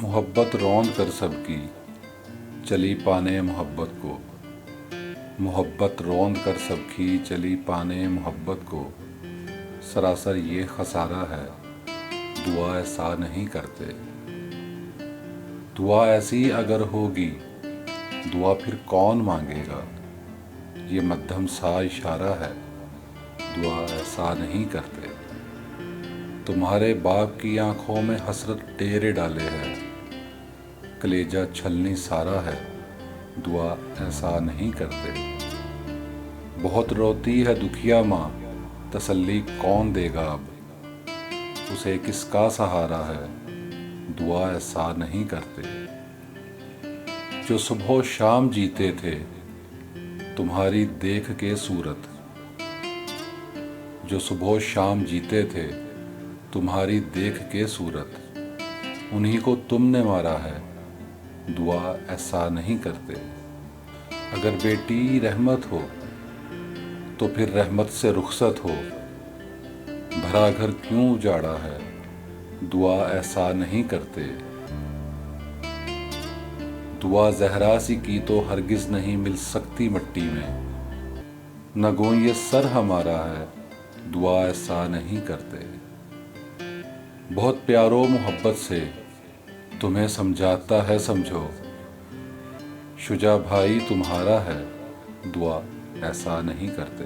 محبت روند کر سب کی چلی پانے محبت کو، محبت روند کر سب کی چلی پانے محبت کو، سراسر یہ خسارہ ہے دعا ایسا نہیں کرتے۔ دعا ایسی اگر ہوگی دعا پھر کون مانگے گا، یہ مدھم سا اشارہ ہے دعا ایسا نہیں کرتے۔ تمہارے باپ کی آنکھوں میں حسرت ڈیرے ڈالے ہے، کلیجہ چھلنی سارا ہے دعا ایسا نہیں کرتے۔ بہت روتی ہے دکھیا ماں تسلی کون دے گا اب، اسے کس کا سہارا ہے دعا ایسا نہیں کرتے۔ جو صبح و شام جیتے تھے تمہاری دیکھ کے صورت، جو صبح و شام جیتے تھے تمہاری دیکھ کے صورت، انہی کو تم نے مارا ہے دعا ایسا نہیں کرتے۔ اگر بیٹی رحمت ہو تو پھر رحمت سے رخصت ہو، بھرا گھر کیوں اجاڑا ہے دعا ایسا نہیں کرتے۔ دعا زہرا سی کی تو ہرگز نہیں مل سکتی مٹی میں، نہ گوں یہ سر ہمارا ہے دعا ایسا نہیں کرتے۔ بہت پیار و محبت سے تمہیں سمجھاتا ہے سمجھو، شجاع بھائی تمہارا ہے دعا ایسا نہیں کرتے۔